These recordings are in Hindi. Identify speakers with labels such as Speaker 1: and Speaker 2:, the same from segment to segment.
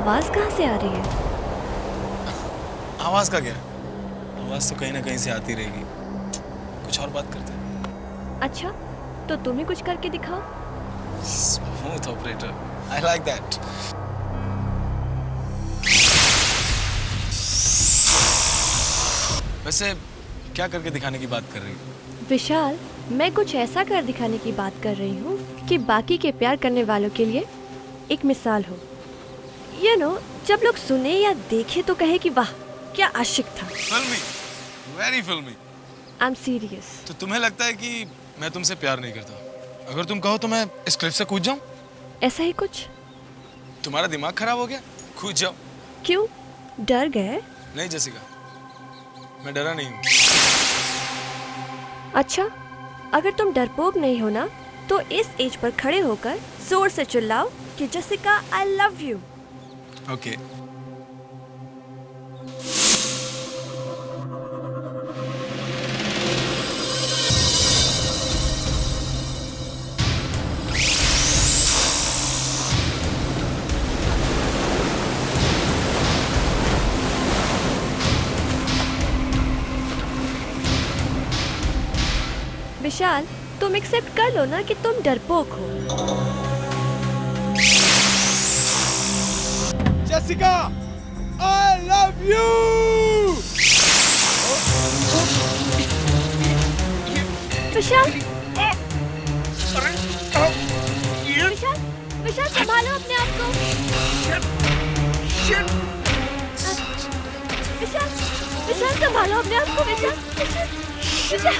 Speaker 1: आवाज कहाँ से आ रही है?
Speaker 2: आवाज का क्या? आवाज तो कहीं ना कहीं से आती रहेगी। कुछ और बात करते हैं।
Speaker 1: अच्छा, तो तुम ही कुछ करके दिखाओ।
Speaker 2: Smooth operator, I like that. वैसे क्या करके दिखाने की बात कर रही हो?
Speaker 1: विशाल, मैं कुछ ऐसा कर दिखाने की बात कर रही हूँ कि बाकी के प्यार करने वालों के लिए एक मिसाल हो। जब लोग सुने या देखे तो कहे कि वाह क्या आशिक था।
Speaker 2: फिल्मी, वेरी फिल्मी।
Speaker 1: I am serious.
Speaker 2: तो तुम्हें लगता है कि मैं तुमसे प्यार नहीं करता? अगर तुम कहो तो मैं इस क्लिफ से कूद जाऊं?
Speaker 1: ऐसा ही कुछ।
Speaker 2: तुम्हारा दिमाग खराब हो गया? कूद जाओ।
Speaker 1: क्यों, डर गए?
Speaker 2: नहीं जेसिका, मैं डरा नहीं हूँ।
Speaker 1: अच्छा, अगर तुम डरपोक नहीं हो ना, तो इस एज पर खड़े होकर जोर से चिल्लाओ कि Jessica I love you.
Speaker 2: Okay.
Speaker 1: Vishal, तुम एक्सेप्ट कर लो ना कि तुम डरपोक हो।
Speaker 2: Jessica, I love you!
Speaker 1: Vishal, Vishal, Vishal संभालो अपने आप को। विशाल, विशाल संभालो अपने आप को। विशाल, विशाल, विशाल,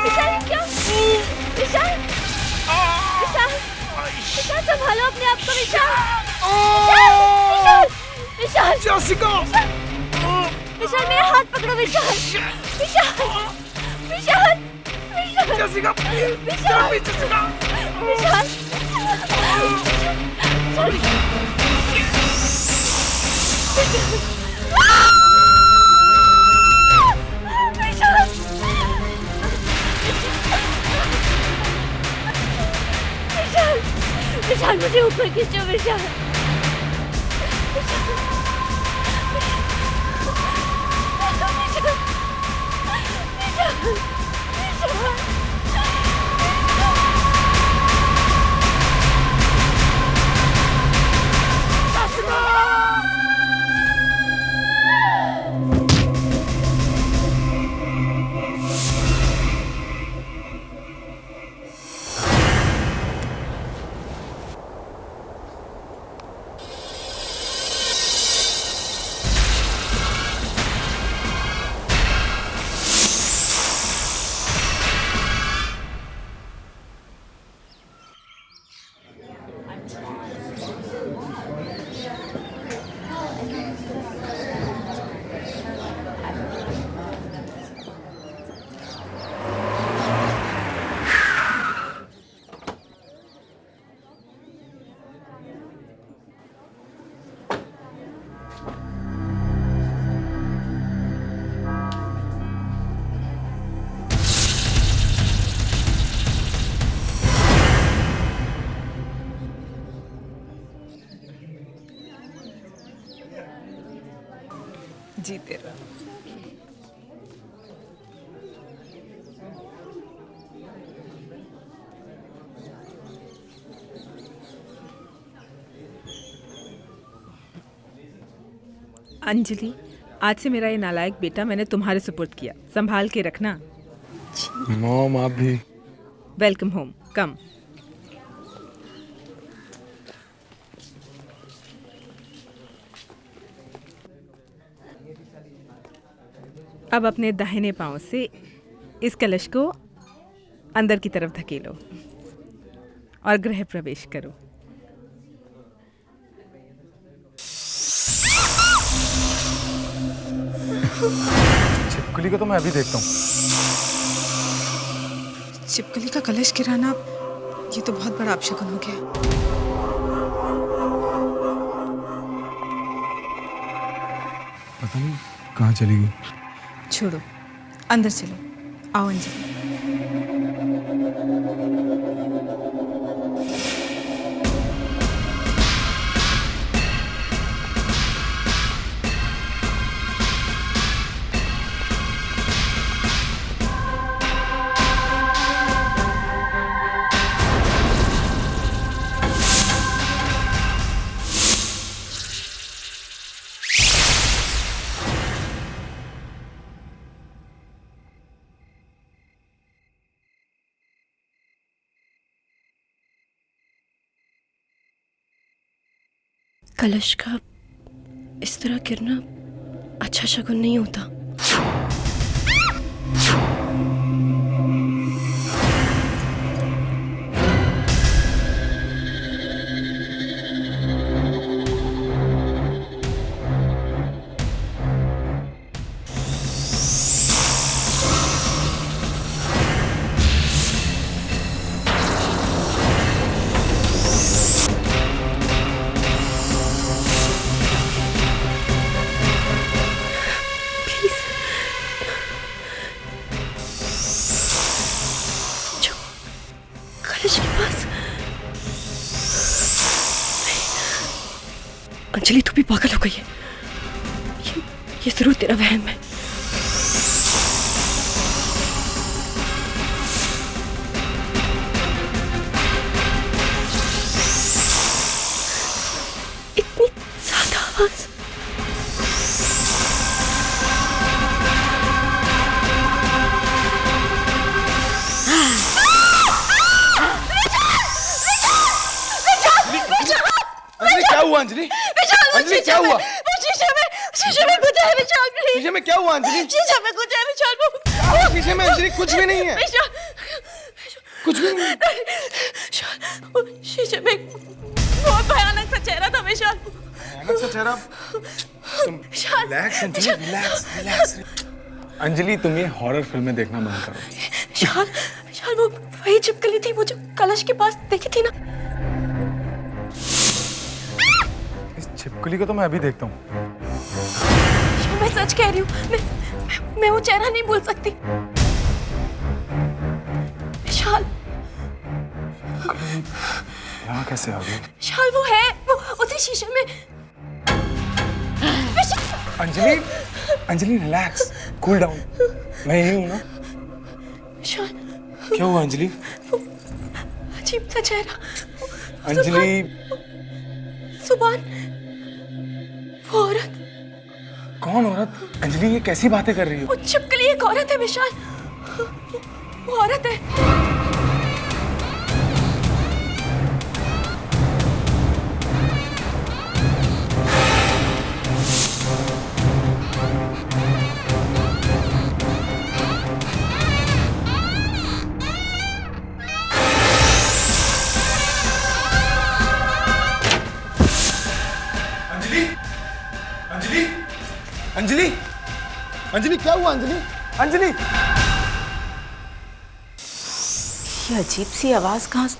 Speaker 1: विशाल क्या? विशाल, विशाल, विशाल संभालो अपने आप को। विशाल, विशाल, विशाल,
Speaker 2: जेसिका!
Speaker 1: विशाल मेरा हाथ पकड़ो। विशाल, विशाल, विशाल, विशाल,
Speaker 2: जेसिका,
Speaker 1: विशाल,
Speaker 2: जेसिका!
Speaker 1: विशाल, विशाल, विशाल मुझे ऊपर खींचो। विशाल,
Speaker 3: जीते रहो। अंजलि, आज से मेरा ये नालायक बेटा मैंने तुम्हारे सुपुर्द किया, संभाल के रखना।
Speaker 2: मॉम, आप भी।
Speaker 3: वेलकम होम, कम। अब अपने दाहिने पांव से इस कलश को अंदर की तरफ धकेलो और गृह प्रवेश करो।
Speaker 2: छिपकली को तो मैं अभी देखता हूँ।
Speaker 4: छिपकली का कलश गिराना, ये तो बहुत बड़ा अपशगुन हो गया।
Speaker 2: पता नहीं कहाँ चली गई।
Speaker 4: छोड़ो, अंदर चलो। आओ अंजलि।
Speaker 5: कलश का इस तरह गिरना अच्छा शगुन नहीं होता। कलश के पास अंजलि, तू भी पागल हो गई है। ये जरूर तेरा वहम है। इतनी ज्यादा आवाज।
Speaker 2: क्या हुआ अंजलि? अंजलि क्या हुआ?
Speaker 5: शीशे में कुछ है विशाल, प्लीज।
Speaker 2: शीशे में क्या हुआ अंजलि?
Speaker 5: शीशे में कुछ है विशाल।
Speaker 2: शीशे में अंजलि कुछ भी नहीं है। कुछ भी नहीं।
Speaker 5: शीशे में बहुत भयानक सा चेहरा था विशाल।
Speaker 2: भयानक सा चेहरा? तुम relax Anjali, relax relax. Anjali तुम ये हॉरर फिल्में देखना बंद करो।
Speaker 5: विशाल वो वही छिपकली थी, वो जो कलश के पास देखी थी ना।
Speaker 2: इस छिपकली को तो मैं अभी देखता हूँ।
Speaker 5: मैं सच कह रही हूँ, मैं वो चेहरा नहीं भूल सकती। विशाल
Speaker 2: यहाँ कैसे आ गई?
Speaker 5: विशाल वो है, वो उसी शीशे में।
Speaker 2: Anjali, Anjali relax, cool down. मैं यही हूँ ना।
Speaker 5: विशाल
Speaker 2: क्या हुआ अंजलि?
Speaker 5: अजीब सा चेहरा।
Speaker 2: अंजलि
Speaker 5: सुभान, वो औरत।
Speaker 2: कौन औरत? अंजलि ये कैसी बातें कर रही हो?
Speaker 5: वो छिपकली एक औरत है विशाल, वो औरत है।
Speaker 2: अंजलि, अंजलि, अंजलि, अंजलि क्या हुआ अंजलि? अंजलि
Speaker 6: ये अजीब सी आवाज कहाँ से?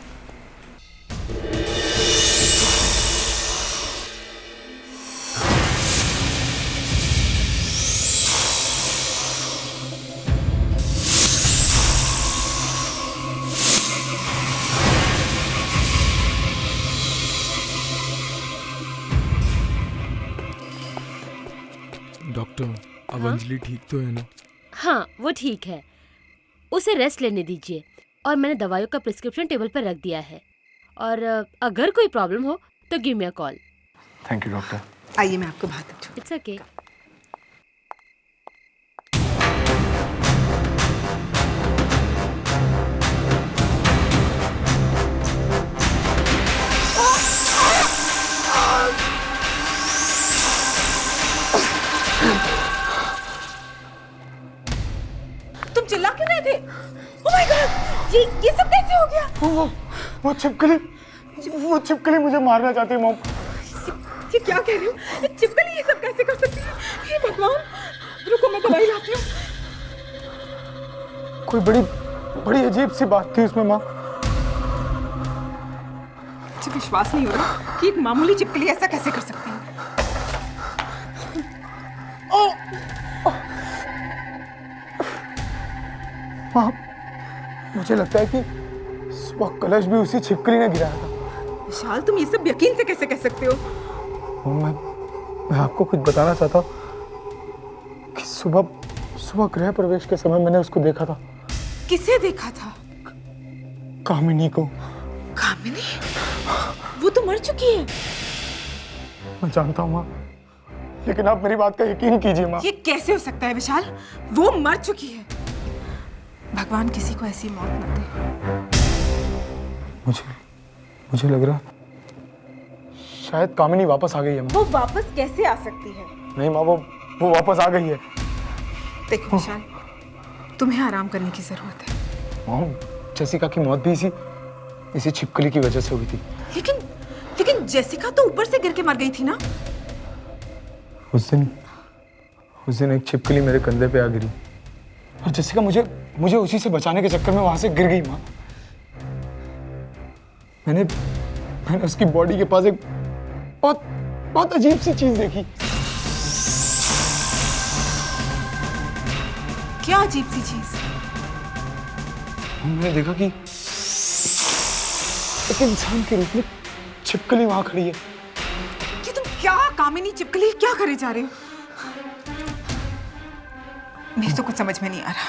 Speaker 2: डॉक्टर, अब अंजलि ठीक तो है ना?
Speaker 1: हाँ वो ठीक है, उसे रेस्ट लेने दीजिए। और मैंने दवाइयों का प्रिस्क्रिप्शन टेबल पर रख दिया है। और अगर कोई प्रॉब्लम हो तो give me a call.
Speaker 2: Thank you doctor.
Speaker 4: आइए मैं आपको बात दूँ।
Speaker 1: It's okay.
Speaker 4: तुम चिल्ला क्यों रहे थे? ओह माय गॉड, ये सब कैसे हो गया?
Speaker 2: वो छिपकली मुझे मारना चाहती है मॉम।
Speaker 4: ये क्या कह रही हो? ये छिपकली ये सब कैसे कर सकती है? हे भगवान, रुको मैं दवाई लाती हूँ।
Speaker 2: कोई बड़ी अजीब सी बात थी उसमें माँ।
Speaker 4: मुझे विश्वास नहीं हो रहा कि एक मामूली छिपकली ऐसा कैसे कर सकती है।
Speaker 2: माँ, मुझे लगता है कि सुबह कलश भी उसी छिपकली ने गिराया था।
Speaker 4: विशाल, तुम ये सब यकीन से कैसे कह सकते हो?
Speaker 2: मैं आपको कुछ बताना चाहता हूँ कि सुबह गृह प्रवेश के समय मैंने उसको देखा था।
Speaker 4: किसे देखा था?
Speaker 2: कामिनी को।
Speaker 4: कामिनी? वो तो मर चुकी है।
Speaker 2: मैं जानता हूँ माँ, लेकिन आप मेरी बात का यकीन कीजिए माँ।
Speaker 4: ये कैसे हो सकता है विशाल? वो मर चुकी है। भगवान किसी को ऐसी मौत न दे।
Speaker 2: मुझे लग रहा शायद कामिनी वापस आ गई है माँ।
Speaker 4: वो वापस कैसे आ सकती है?
Speaker 2: नहीं माँ, वो वापस आ गई है।
Speaker 4: देखो विशाल, तुम्हें आराम करने की जरूरत है।
Speaker 2: माँ, जेसिका की मौत भी इसी छिपकली की वजह से हुई थी।
Speaker 4: लेकिन जेसिका तो ऊपर से गिर के मर गई थी ना?
Speaker 2: उस दिन एक छिपकली मेरे कंधे पे आ गिरी और जेसिका मुझे उसी से बचाने के चक्कर में वहां से गिर गई माँ। मैंने उसकी बॉडी के पास एक बहुत अजीब सी चीज देखी।
Speaker 4: क्या अजीब सी चीज?
Speaker 2: मैंने देखा कि एक इंसान के रूप में छिपकली वहां खड़ी है।
Speaker 4: कि तुम क्या कामिनी चिपकली क्या करे जा रहे हो? मेरे तो कुछ समझ में नहीं आ रहा।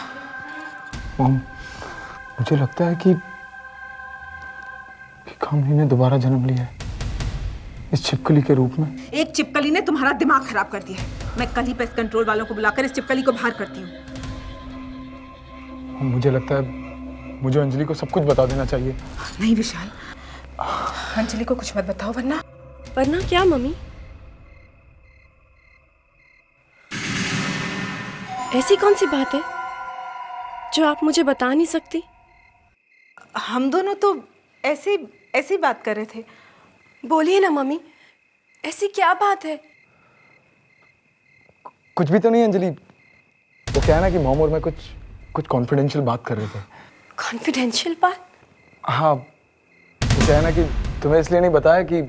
Speaker 2: मॉम, मुझे लगता है कि कामिनी ने दोबारा जन्म लिया है इस छिपकली के रूप में।
Speaker 4: एक चिपकली ने तुम्हारा दिमाग खराब कर दिया है। मैं कल ही पेस्ट कंट्रोल वालों को बुलाकर इस चिपकली को बाहर करती हूँ।
Speaker 2: मुझे लगता है मुझे अंजलि को सब कुछ बता देना चाहिए।
Speaker 4: नहीं विशाल, अंजलि को कुछ मत बताओ वरना
Speaker 1: क्या मम्मी? ऐसी कौन सी बात है जो आप मुझे बता नहीं सकती?
Speaker 4: हम दोनों तो ऐसे बात कर रहे थे।
Speaker 1: बोलिए ना मम्मी, ऐसी क्या बात है?
Speaker 2: कुछ भी तो नहीं अंजलि, वो क्या है ना कि मॉम और मैं कुछ कॉन्फिडेंशियल बात कर रहे थे।
Speaker 1: कॉन्फिडेंशियल बात?
Speaker 2: हाँ, वो क्या है ना कि तुम्हें इसलिए नहीं बताया कि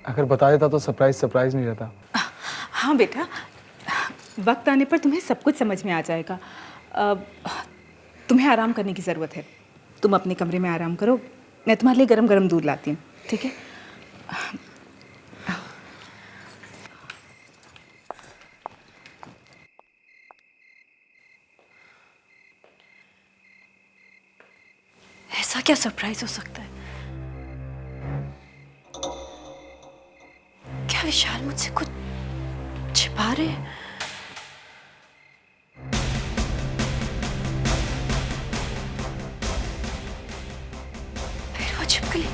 Speaker 2: अगर बता देता तो सरप्राइज नहीं रहता।
Speaker 4: हाँ बेटा, वक्त आने पर तुम्हें सब कुछ समझ में आ जाएगा। तुम्हें आराम करने की ज़रूरत है। तुम अपने कमरे में आराम करो, मैं तुम्हारे लिए गरम गरम दूध लाती हूँ, ठीक है?
Speaker 1: ऐसा क्या सरप्राइज हो सकता है? क्या विशाल मुझसे कुछ छिपा रहे हैं? फिर वो छिपकली।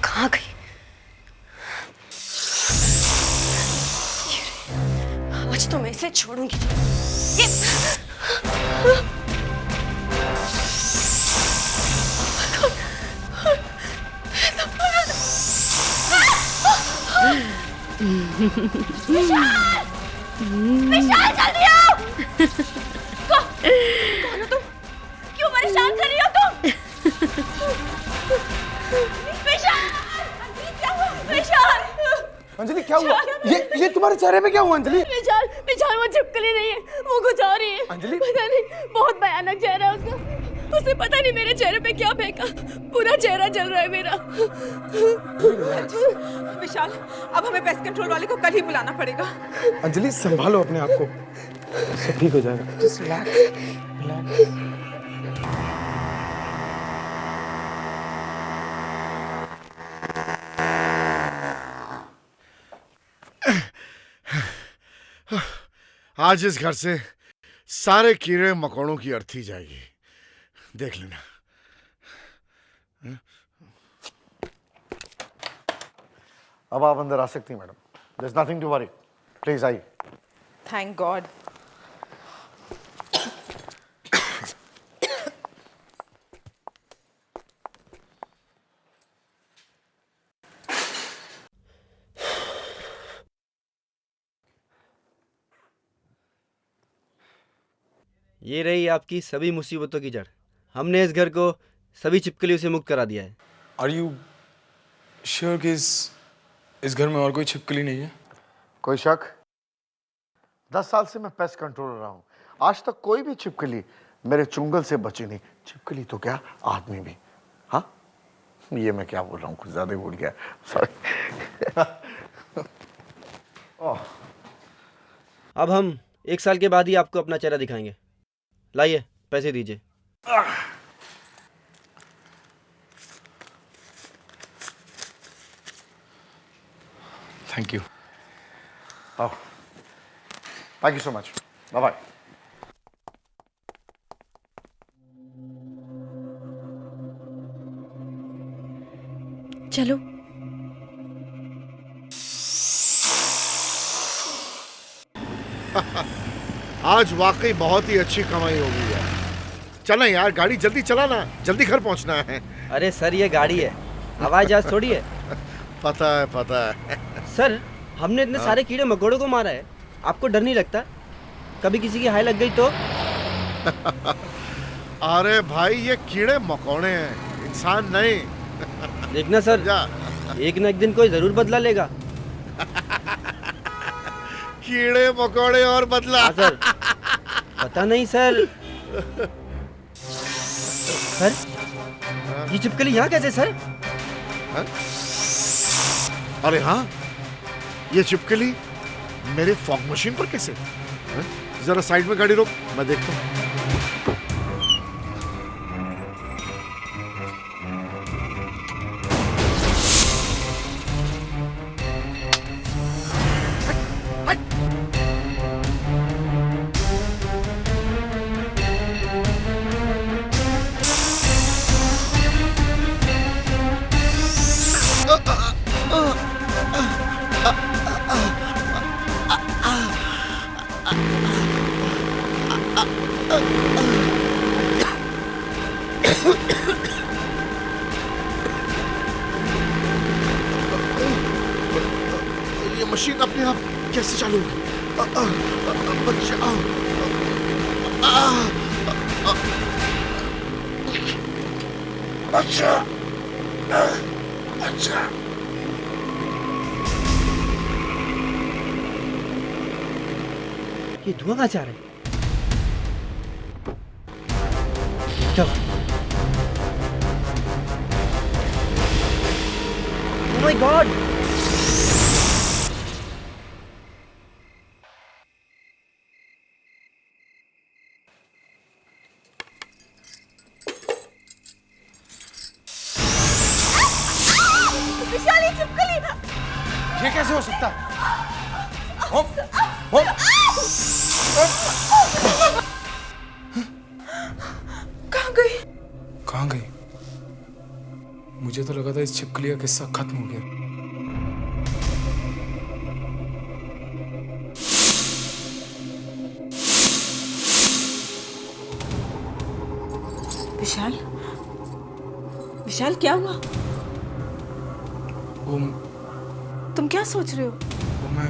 Speaker 1: कहाँ गई? आज तो मैं इसे छोड़ूंगी। ये विशाल जल्दी आओ! कौन हो तुम? क्यों परेशान कर रही हो तुम? विशाल! विशाल!
Speaker 2: अंजलि क्या हुआ? ये तुम्हारे चेहरे पे क्या हुआ अंजलि?
Speaker 1: विशाल वो छिपकली नहीं है, वो कुछ और ही है।
Speaker 2: अंजलि?
Speaker 1: पता नहीं, बहुत भयानक चेहरा है उसका। उसे पता नहीं मेरे चेहरे पे क्या फेंका, पूरा चेहरा जल रहा है मेरा।
Speaker 4: विशाल, अब हमें पेस्ट कंट्रोल वाले को कल ही बुलाना पड़ेगा।
Speaker 2: अंजलि संभालो अपने आप को, सब ठीक हो जाएगा। Just relax.
Speaker 7: आज इस घर से सारे कीड़े मकोड़ों की अर्थी जाएगी, देख लेना।
Speaker 8: अब आप अंदर आ सकती हैं madam. There's nothing to worry. Please आइए।
Speaker 4: Thank God.
Speaker 9: ये रही आपकी सभी मुसीबतों की जड़। हमने इस घर को सभी छिपकलियों से मुक्त करा दिया है।
Speaker 2: आर यू श्योर कि इस घर में और कोई छिपकली नहीं है?
Speaker 8: कोई शक? 10 साल से मैं पेस्ट कंट्रोलर रहा हूँ, आज तक कोई भी छिपकली मेरे चुंगल से बची नहीं। छिपकली तो क्या, आदमी भी। हाँ, ये मैं क्या बोल रहा हूँ, कुछ ज्यादा ही बोल गया, सॉरी।
Speaker 9: अब हम 1 साल के बाद ही आपको अपना चेहरा दिखाएंगे। लाइए पैसे दीजिए।
Speaker 2: Thank you.
Speaker 8: Thank you so much, bye bye.
Speaker 1: चलो।
Speaker 7: आज वाकई बहुत ही अच्छी कमाई हो गई है। चलें यार, गाड़ी जल्दी चलाना, जल्दी घर पहुंचना है।
Speaker 9: अरे सर ये गाड़ी है, हवाई जहाज थोड़ी है।
Speaker 7: पता है, पता है।
Speaker 9: सर हमने इतने सारे कीड़े मकोड़ों को मारा है, आपको डर नहीं लगता? कभी किसी की हाय लग गई तो?
Speaker 7: अरे भाई ये कीड़े मकोड़े हैं, इंसान नहीं।
Speaker 9: देखना सर, एक न एक दिन कोई जरूर बदला लेगा।
Speaker 7: कीड़े मकोड़े और बदला।
Speaker 9: हाँ सर, पता नहीं सर। सर ये छिपकली यहाँ कैसे सर?
Speaker 7: हा? अरे हाँ, ये छिपकली मेरे फॉग मशीन पर कैसे? हा? जरा साइड में गाड़ी रोक, मैं देखता हूँ। ये मशीन अपने आप कैसे चालू होगी? बचाओ। अच्छा, अच्छा।
Speaker 9: ये धुआं कहाँ से आ रहा है? चलो। Oh my God!
Speaker 4: विशाल, ये छिपकली।
Speaker 2: ये कैसे हो सकता है?
Speaker 4: कहाँ गई?
Speaker 2: कहाँ गई? मुझे तो लगा था इस छिपकली का किस्सा खत्म हो गया।
Speaker 6: विशाल, विशाल क्या हुआ?
Speaker 2: वो
Speaker 6: तुम क्या सोच रहे हो?
Speaker 2: मैं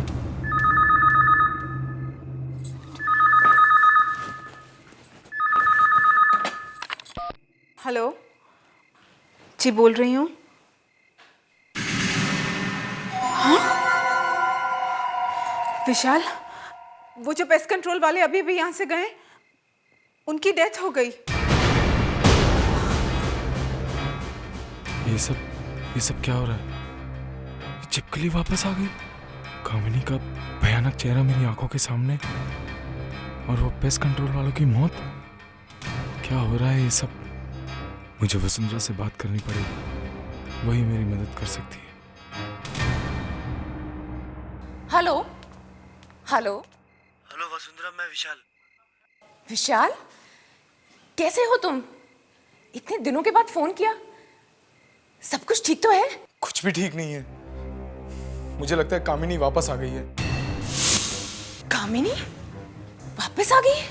Speaker 6: हेलो जी, बोल रही हूँ। हाँ? विशाल, वो जो पेस्ट कंट्रोल वाले अभी भी यहाँ से गए, उनकी डेथ हो गई।
Speaker 2: ये सब क्या हो रहा है? छिपकली वापस आ गई। कामिनी का भयानक चेहरा मेरी आंखों के सामने, और वो पेस्ट कंट्रोल वालों की मौत। क्या हो रहा है ये सब? मुझे वसुंधरा से बात करनी पड़ेगी, वही मेरी मदद कर सकती है।
Speaker 5: हेलो हेलो
Speaker 9: हेलो वसुंधरा, मैं विशाल।
Speaker 5: विशाल, कैसे हो तुम? इतने दिनों के बाद फोन किया। सब कुछ ठीक तो है?
Speaker 2: कुछ भी ठीक नहीं है। मुझे लगता है कामिनी वापस आ गई है।
Speaker 5: कामिनी वापस आ गई?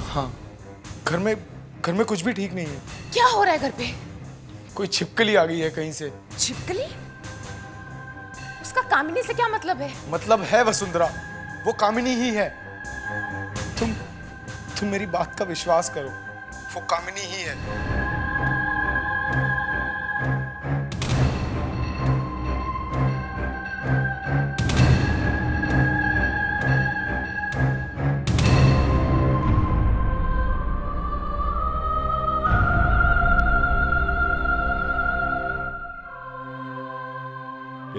Speaker 2: हाँ, घर में कुछ भी ठीक नहीं है।
Speaker 5: क्या हो रहा है घर पे?
Speaker 2: कोई छिपकली आ गई है कहीं से।
Speaker 5: छिपकली? उसका कामिनी से क्या मतलब है?
Speaker 2: मतलब है वसुंधरा, वो कामिनी ही है। तुम मेरी बात का विश्वास करो, वो कामिनी ही है।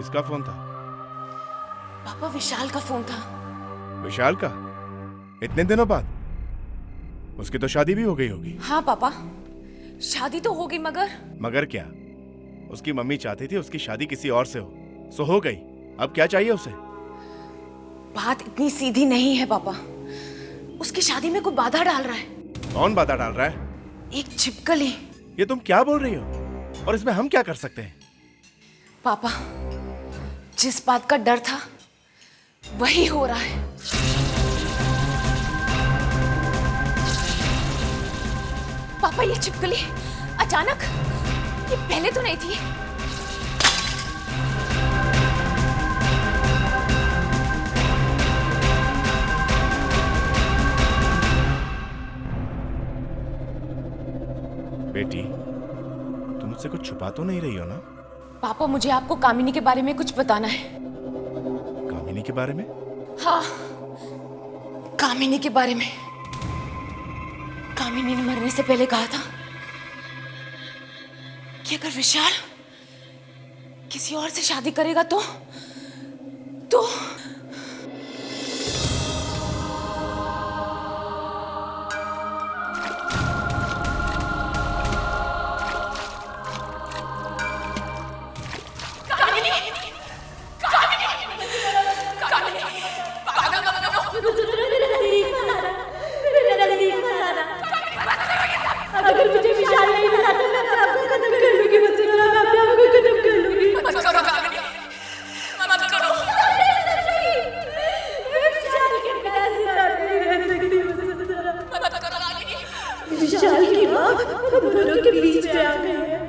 Speaker 10: किसका फोन था?
Speaker 5: पापा विशाल का फोन था।
Speaker 10: विशाल का? इतने दिनों बाद? उसकी तो शादी भी हो गई होगी।
Speaker 5: हाँ पापा, शादी तो हो गई,
Speaker 10: मगर क्या? उसकी मम्मी चाहती थी उसकी शादी किसी और से हो, सो हो गई। अब क्या चाहिए उसे?
Speaker 5: बात इतनी सीधी नहीं है पापा। उसकी शादी में कोई बाधा डाल रहा है।
Speaker 10: कौन बाधा डाल रहा है?
Speaker 5: एक छिपकली।
Speaker 10: ये तुम क्या बोल रही हो? और इसमें हम क्या कर सकते हैं?
Speaker 5: पापा, जिस बात का डर था वही हो रहा है। पापा, ये छिपकली अचानक, ये पहले तो नहीं थी।
Speaker 10: बेटी, तुम मुझसे कुछ छुपा तो नहीं रही हो ना?
Speaker 5: पापा, मुझे आपको कामिनी के बारे में कुछ बताना है।
Speaker 10: कामिनी के बारे में?
Speaker 5: हाँ, कामिनी के बारे में। कामिनी ने मरने से पहले कहा था कि अगर विशाल किसी और से शादी करेगा तो
Speaker 1: अगर मुझे विशाल नहीं मिला तो मैं अपने आप को खत्म कर लूंगी। मुझसे मैं अपने आप को खत्म कर लूंगी। मत करो कामिनी, मत करो। विशाल के बिना जिंदा नहीं रह सकती। मत करो कामिनी। विशाल की माँ हम दोनों के बीच में आ गई है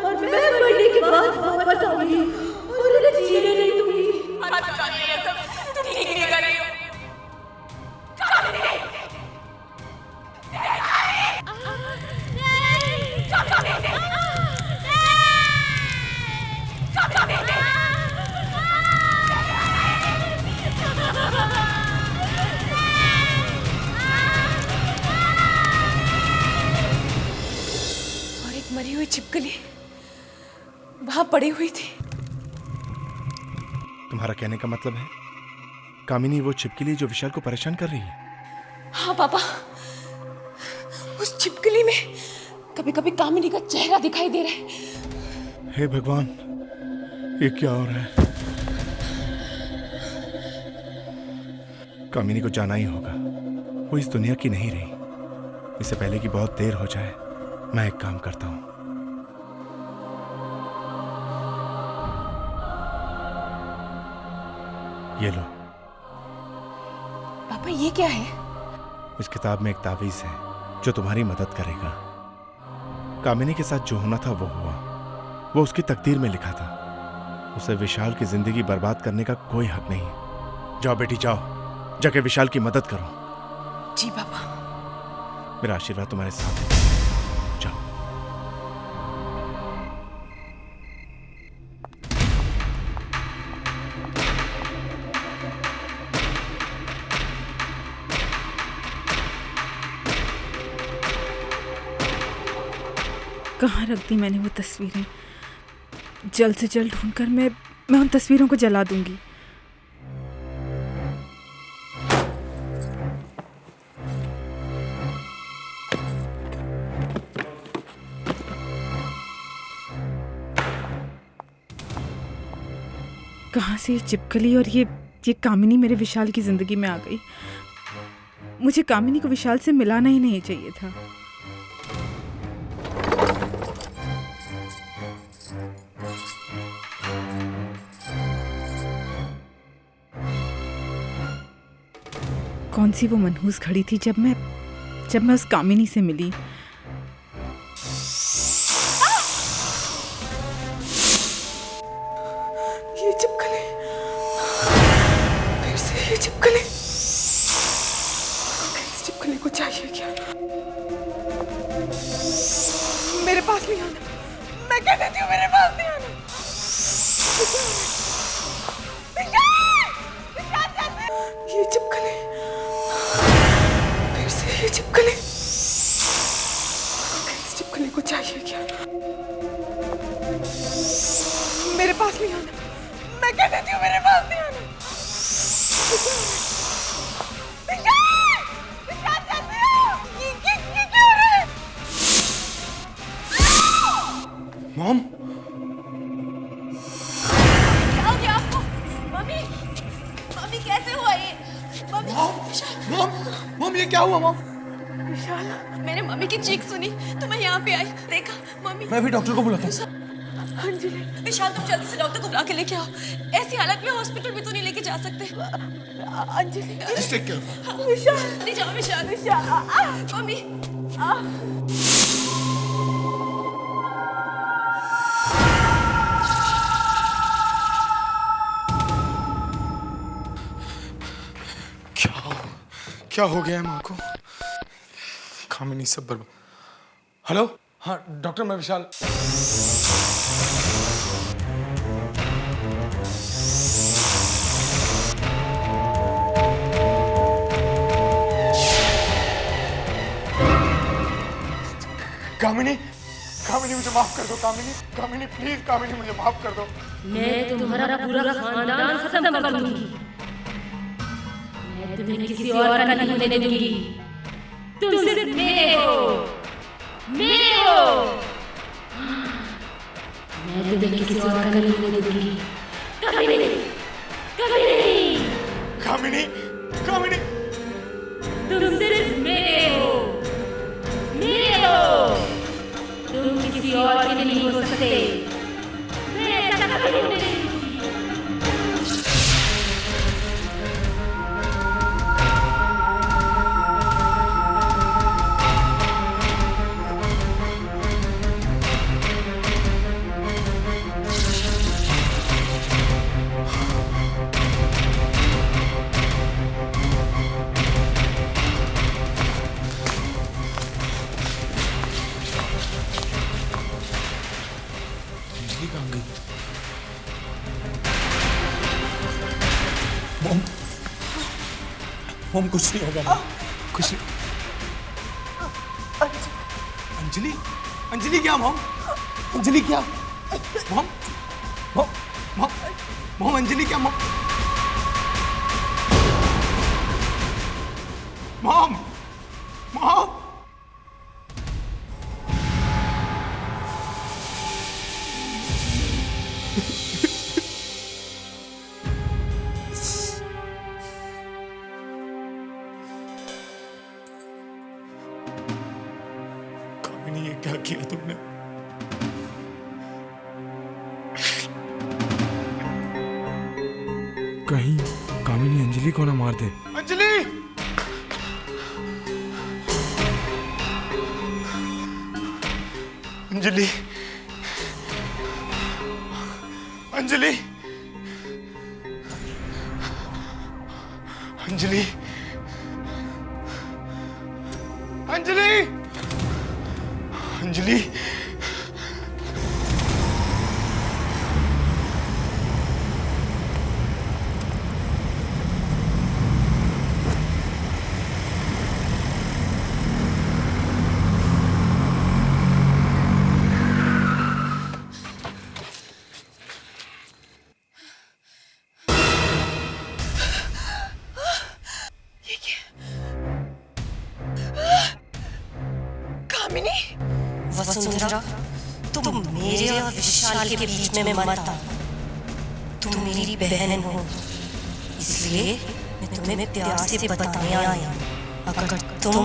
Speaker 1: और मैं मरने के बाद वापस आऊंगी और उन्हें जीने नहीं दूंगी। मत करो, ये सब ठीक नहीं कर रही हो।
Speaker 5: और एक मरी हुई छिपकली वहां पड़ी हुई थी।
Speaker 10: तुम्हारा कहने का मतलब है कामिनी वो छिपकली जो विशाल को परेशान कर रही है?
Speaker 5: हाँ पापा, उस छिपकली में कभी कभी कामिनी का चेहरा दिखाई दे रहा है।
Speaker 10: हे भगवान, ये क्या हो रहा है? कामिनी को जाना ही होगा। वो इस दुनिया की नहीं रही। इससे पहले कि बहुत देर हो जाए, मैं एक काम करता हूं। ये लो।
Speaker 5: पापा, ये क्या है?
Speaker 10: इस किताब में एक तावीज है जो तुम्हारी मदद करेगा। कामिनी के साथ जो होना था वो हुआ। वो उसकी तकदीर में लिखा था। उसे विशाल की जिंदगी बर्बाद करने का कोई हक नहीं। जाओ बेटी, जाओ, जाके विशाल की मदद करो।
Speaker 5: जी पापा।
Speaker 10: मेरा आशीर्वाद तुम्हारे साथ है। जाओ।
Speaker 3: कहाँ रख दी मैंने वो तस्वीरें? जल्द से जल्द ढूंढकर मैं उन तस्वीरों को जला दूंगी। कहाँ से ये चिपकली और ये कामिनी मेरे विशाल की जिंदगी में आ गई? मुझे कामिनी को विशाल से मिलाना ही नहीं चाहिए था। कौन सी वो मनहूस घड़ी थी जब मैं उस कामिनी से मिली।
Speaker 6: ये चिपकली, फिर से ये चिपकली। इस चिपकली को चाहिए क्या? मेरे पास नहीं आना। मैं कह देती हूँ मेरे पास नहीं आना। ये चिपकली, फिर से ये चिपकली। इस चिपकली को चाहिए क्या? मेरे पास नहीं आना।
Speaker 2: हुआ मॉम?
Speaker 4: विशाल,
Speaker 1: मैंने मम्मी की चीख सुनी तो मैं यहाँ पे आई, देखा मम्मी।
Speaker 2: मैं भी डॉक्टर को बुलाता हूँ।
Speaker 4: अंजलि,
Speaker 1: विशाल तुम जल्दी से डॉक्टर को बुला के लेके आओ। ऐसी हालत में हॉस्पिटल भी तो नहीं लेके जा सकते।
Speaker 4: Anjali,
Speaker 2: Just take care of her.
Speaker 4: विशाल,
Speaker 1: नहीं जाओ विशाल। मम्मी
Speaker 2: क्या हो गया है माँ को? कामिनी सब बर्बाद। हेलो, हाँ डॉक्टर, मैं विशाल। कामिनी, कामिनी मुझे माफ कर दो। कामिनी, कामिनी प्लीज, कामिनी मुझे माफ कर दो।
Speaker 11: मैं तुम्हारा पूरा खानदान खत्म कर दूंगी। मैं तुम्हें किसी और का नहीं होने दूंगी। तुम सिर्फ मेरे हो, मेरे हो। मैं तुम्हें किसी और का नहीं होने दूंगी। कभी नहीं, कभी नहीं।
Speaker 2: कामिनी, कामिनी,
Speaker 11: तुम सिर्फ मेरे हो, मेरे हो। तुम किसी और के नहीं हो सकते। मैं ऐसा कभी नहीं होने दूंगी।
Speaker 2: मॉम कुछ नहीं होगा, कुछ नहीं। अंजलि, अंजलि क्या मॉम? अंजलि क्या? Mom, mom, mom, mom Anjali क्या? Mom, mom, mom. ये क्या किया तुमने? कहीं कामिनी अंजलि को ना मार दे। अंजलि, अंजलि, अंजलि, अंजलि, अंजलि, अंजलि।
Speaker 11: वसुंधरा, तुम मेरे और विशाल के बीच में मत आओ। तुम मेरी बहन हो, इसलिए मैं तुम्हें प्यार से बताने आई। अगर तुम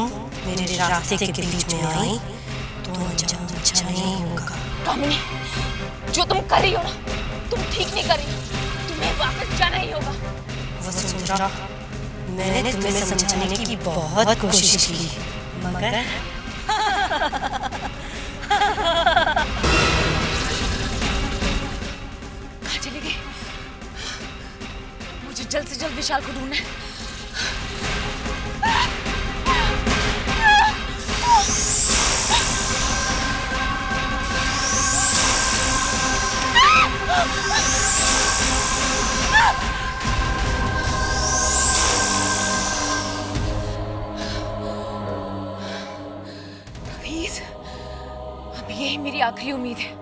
Speaker 11: मेरे रास्ते के बीच में आई तो अंजाम अच्छा नहीं होगा।
Speaker 1: कामिनी, जो तुम कर रही हो ना, तुम ठीक नहीं कर रही हो। तुम्हें वापस जाना ही होगा।
Speaker 11: वसुंधरा, मैंने तुम्हें समझाने की बहुत कोशिश की, मगर
Speaker 1: कहाँ चली गई? मुझे जल्द से जल्द विशाल को ढूंढना है। प्लीज, अब यही मेरी आखिरी उम्मीद है।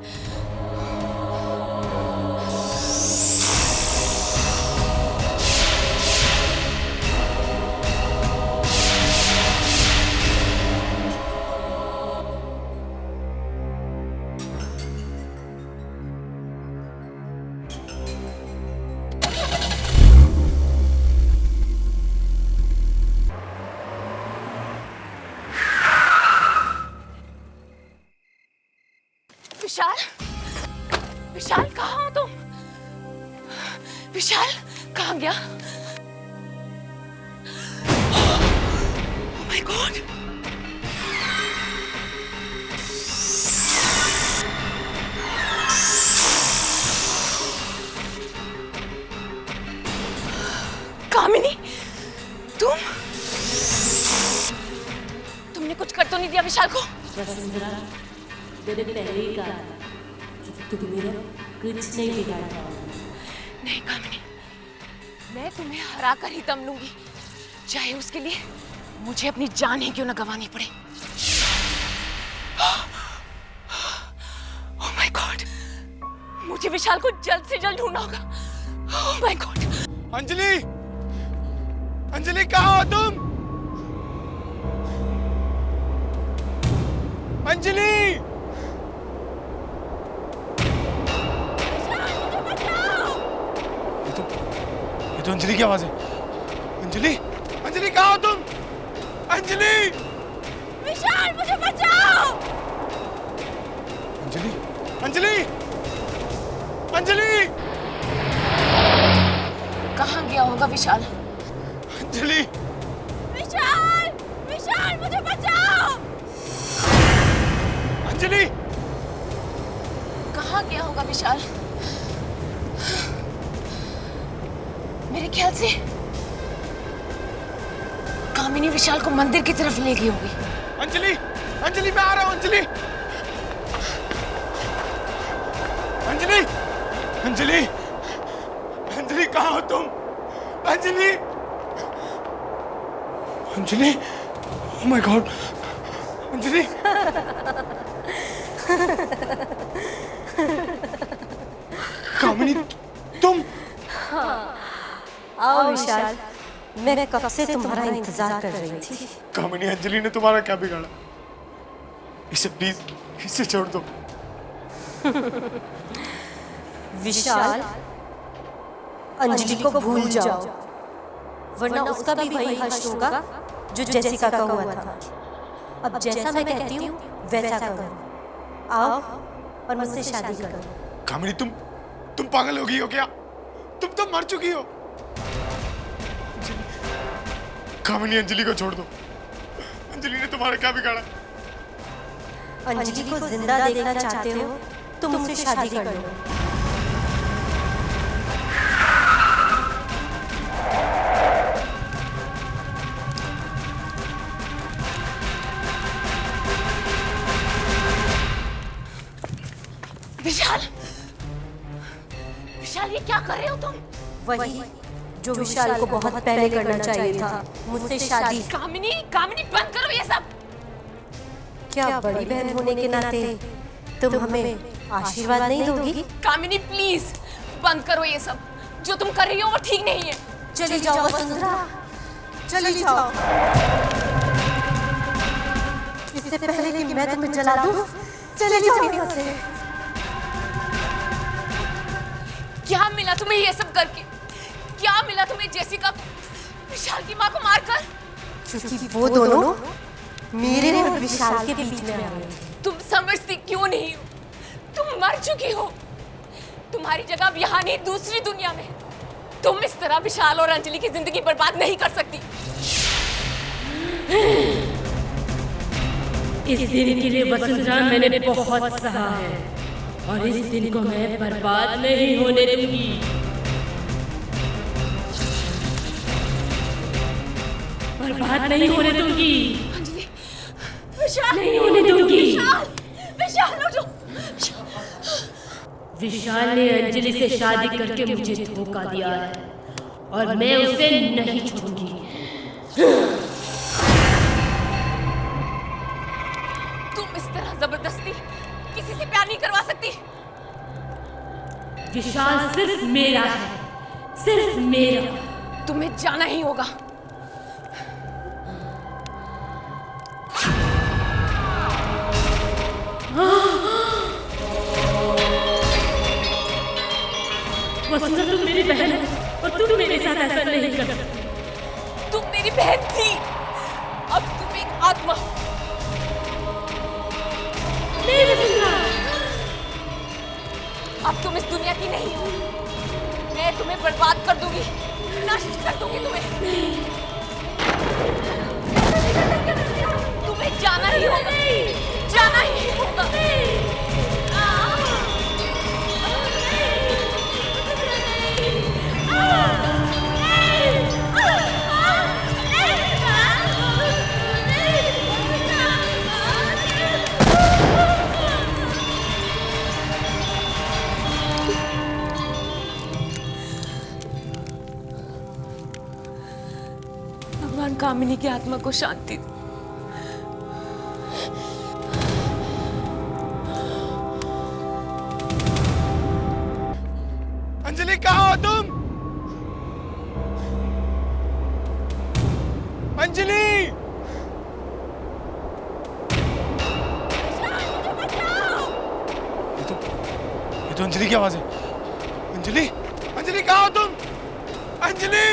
Speaker 5: विशाल, विशाल कहाँ हो तुम? विशाल कहाँ गया? Oh my God! कामिनी, तुमने कुछ कर तो नहीं दिया विशाल को?
Speaker 11: वसुंधरा, मैंने पहले ही कहा कि तुम मेरा कुछ नहीं बिगाड़ा।
Speaker 5: नहीं कामिनी, मैं तुम्हें हरा कर ही दम लूंगी, चाहे उसके लिए मुझे अपनी जान ही क्यों न गंवानी पड़े। Oh my God! मुझे विशाल को जल्द से जल्द ढूंढना होगा। Oh my God!
Speaker 2: Anjali, Anjali कहाँ हो तुम? अंजलि! ये तो अंजलि की आवाज है। अंजलि, अंजलि कहाँ हो तुम? अंजलि!
Speaker 1: विशाल मुझे बचाओ!
Speaker 2: अंजलि, अंजलि, अंजलि!
Speaker 5: कहाँ गया होगा विशाल?
Speaker 2: अंजलि!
Speaker 1: विशाल! विशाल मुझे बचाओ!
Speaker 2: अंजलि!
Speaker 5: कहाँ गया होगा विशाल? मेरे ख्याल से कामिनी विशाल को मंदिर की तरफ ले गई होगी।
Speaker 2: अंजलि, अंजलि मैं आ रहा हूँ। अंजलि, अंजलि, अंजलि, अंजलि कहाँ हो तुम? Anjali, Anjali, oh my God, Anjali! Kamini, तुम?
Speaker 11: आओ विशाल, मैं कब से तुम्हारा इंतजार कर रही थी।
Speaker 2: कामिनी, अंजलि ने तुम्हारा क्या बिगाड़ा? इसे प्लीज, इसे छोड़ दो।
Speaker 11: विशाल, अंजलि को भूल जाओ, वरना उसका भी वही हश्र होगा जो जेसिका का हुआ था। अब जैसा मैं कहती हूँ वैसा करो। आओ और मुझसे शादी करो।
Speaker 2: कामिनी, तुम पागल हो गई हो क्या? तुम तो मर चुकी हो। कामिनी, अंजलि को छोड़ दो। अंजलि ने तुम्हारा क्या बिगाड़ा?
Speaker 11: अंजलि को जिंदा देखना चाहते हो तो मुझसे शादी कर लो।
Speaker 5: विशाल, विशाल ये क्या कर रहे हो तुम?
Speaker 11: वही जो विशाल को बहुत पहले करना चाहिए था, मुझसे शादी।
Speaker 5: कामिनी, कामिनी बंद करो ये सब।
Speaker 11: क्या बड़ी बहन होने के नाते तुम हमें आशीर्वाद नहीं दोगी?
Speaker 5: कामिनी प्लीज बंद करो ये सब। जो तुम कर रही हो वो ठीक नहीं है।
Speaker 11: चली जाओ वसुंधरा, चली जाओ। इससे पहले कि मैं तुम्हें जला दूं, चले जाओ यहाँ से।
Speaker 5: क्या मिला तुम्हें ये सब करके? क्या मिला तुम्हें जेसिका, विशाल की माँ को मारकर?
Speaker 11: क्योंकि वो दोनों मेरे और विशाल के बीच में आ गए।
Speaker 5: तुम समझती क्यों नहीं हो? तुम मर चुकी हो। तुम्हारी जगह अब यहाँ नहीं, दूसरी दुनिया में। तुम इस तरह विशाल और अंजलि की जिंदगी बर्बाद नहीं कर सकती।
Speaker 12: इस दिन के लिए वसुंधरा मैंने बहुत सहा है और इस दिन को मैं बर्बाद नहीं होने दूंगी। बर्बाद नहीं होने दूंगी।
Speaker 5: विशाल
Speaker 12: नहीं होने दूंगी।
Speaker 5: विशाल, विशाल उठो।
Speaker 12: विशाल ने अंजलि से शादी करके मुझे धोखा दिया है और मैं उसे नहीं छोड़ूंगी।
Speaker 5: तुम इस तरह जबरदस्ती किसी से प्यार नहीं करवा सकती।
Speaker 12: विशाल सिर्फ मेरा है, सिर्फ मेरा।
Speaker 5: तुम्हें जाना ही होगा।
Speaker 12: वसुंधरा तुम मेरी बहन हो और तुम मेरे साथ ऐसा नहीं कर सकती।
Speaker 5: तुम मेरी बहन थी, अब तुम एक आत्मा हो।
Speaker 12: नहीं वसुंधरा,
Speaker 5: की नहीं हूँ। मैं तुम्हें बर्बाद कर दूंगी, नष्ट कर दूंगी तुम्हें। तुम्हें जाना ही होगा, जाना ही होगा। भगवान कामिनी की आत्मा को शांति दे।
Speaker 2: अंजलि कहाँ हो तुम? अंजलि! ये तो अंजलि की आवाज है। अंजलि! अंजलि कहाँ हो तुम? अंजलि!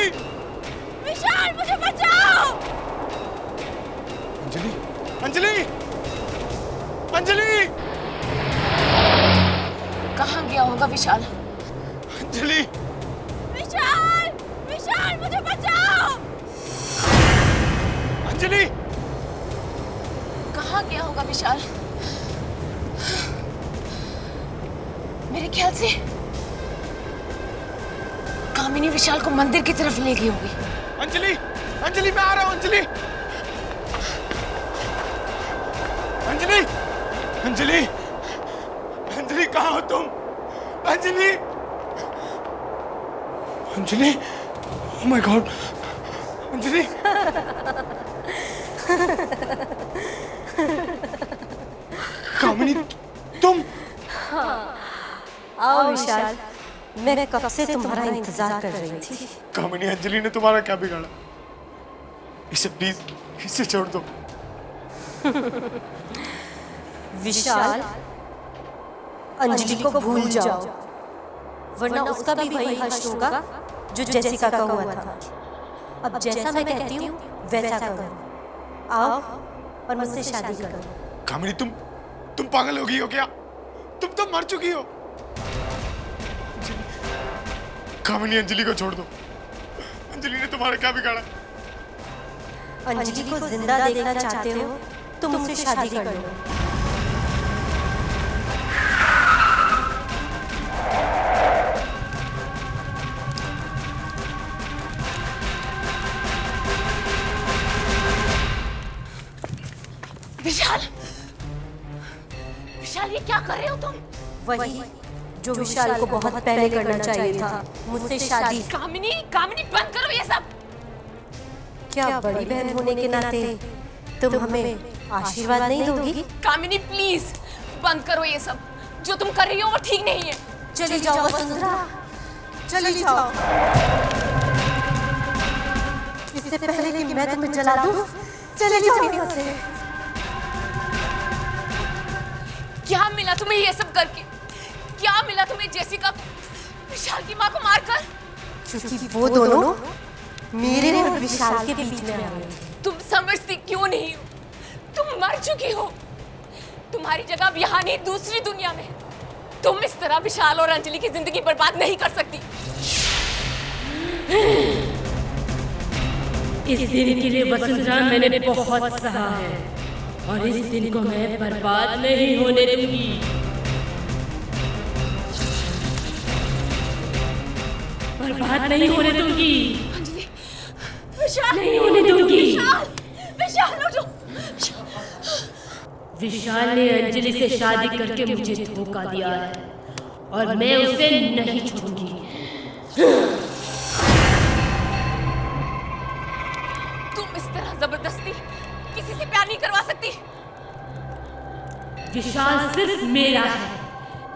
Speaker 1: विशाल मुझे बचाओ!
Speaker 2: अंजलि! अंजलि! अंजलि!
Speaker 5: कहाँ गया होगा विशाल?
Speaker 2: अंजलि!
Speaker 1: विशाल! विशाल मुझे बचाओ!
Speaker 2: अंजलि!
Speaker 5: कहाँ गया होगा विशाल? मेरे ख्याल से कामिनी विशाल को मंदिर की तरफ ले गई होगी।
Speaker 2: अंजलि! अंजलि मैं आ रहा हूँ अंजलि! अंजलि! अंजलि! अंजलि कहाँ हो तुम? Anjali! Anjali! Oh my God! Anjali! Kamini तुम?
Speaker 11: आओ विशाल, मैं कब से तुम्हारा इंतजार कर रही थी।
Speaker 2: कामिनी अंजलि ने तुम्हारा क्या बिगाड़ा? इसे प्लीज इसे छोड़ दो।
Speaker 11: विशाल, अंजलि को भूल जाओ, वरना उसका भी वही हश्र होगा जो जेसिका का हुआ था। अब जैसा मैं कहती हूँ वैसा करो। आओ और मुझसे शादी करो।
Speaker 2: कामिनी तुम पागल हो गई हो क्या? तुम तो मर चुकी हो। कामिनी अंजलि को छोड़ दो। अंजलि ने तुम्हारा क्या बिगाड़ा?
Speaker 11: अंजलि को जिंदा देखना चाहते हो तो मुझसे शादी कर लो।
Speaker 5: विशाल! विशाल ये क्या कर रहे हो तुम?
Speaker 11: वही जो विशाल को बहुत पहले करना चाहिए था, मुझसे शादी।
Speaker 5: कामिनी, कामिनी बंद करो ये सब।
Speaker 11: क्या बड़ी बहन होने के नाते तुम हमें आशीर्वाद नहीं दोगी?
Speaker 5: कामिनी प्लीज बंद करो ये सब। जो तुम कर रही हो वो ठीक नहीं है।
Speaker 11: चली जाओ वसुंधरा, चली जाओ। इससे पहले कि मैं तुम्हें जला दूं, चली जाओ यहाँ से।
Speaker 5: क्या मिला तुम्हें ये सब करके? क्या मिला तुम्हें जेसिका विशाल की माँ को मारकर?
Speaker 11: क्योंकि वो दोनों मेरे और विशाल के बीच में आए।
Speaker 5: तुम समझती क्यों नहीं हो? तुम मर चुकी हो। तुम्हारी जगह अब यहाँ नहीं, दूसरी दुनिया में। तुम इस तरह विशाल और अंजलि की जिंदगी बर्बाद नहीं कर सकती।
Speaker 12: इस दिन के लिए वसुंधरा मैंने बहुत सहा है और इस दिन को मैं बर्बाद नहीं होने दूंगी। बर्बाद नहीं होने दूंगी।
Speaker 5: अंजलि, विशाल
Speaker 12: नहीं होने दूंगी।
Speaker 5: विशाल, विशाल उठो।
Speaker 12: विशाल ने अंजलि से शादी करके मुझे धोखा दिया है और मैं उसे नहीं छोड़ूंगी।
Speaker 5: तुम इस तरह जबरदस्ती किसी से प्यार नहीं करवा सकती।
Speaker 12: विशाल सिर्फ मेरा है,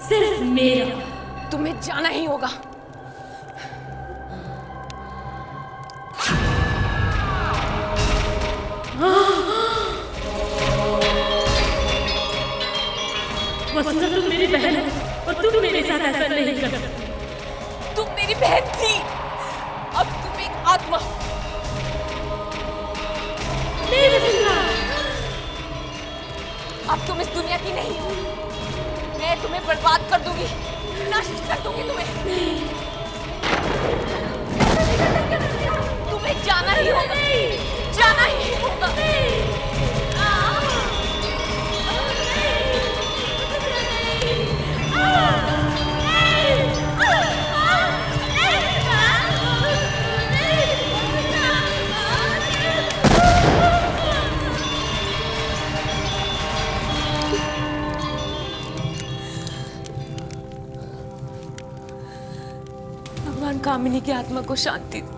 Speaker 12: सिर्फ मेरा।
Speaker 5: तुम्हें जाना ही होगा।
Speaker 12: वसुंधरा तुम मेरी बहन हो और तुम मेरे साथ ऐसा नहीं कर सकती।
Speaker 5: तुम मेरी बहन थी, अब तुम एक आत्मा हो।
Speaker 12: नहीं वसुंधरा,
Speaker 5: अब तुम इस दुनिया की नहीं हो। मैं तुम्हें बर्बाद कर दूंगी, नष्ट कर दूंगी तुम्हें। तुम्हें जाना ही होगा, जाना ही होगा। भगवान कामिनी की आत्मा को शांति दे।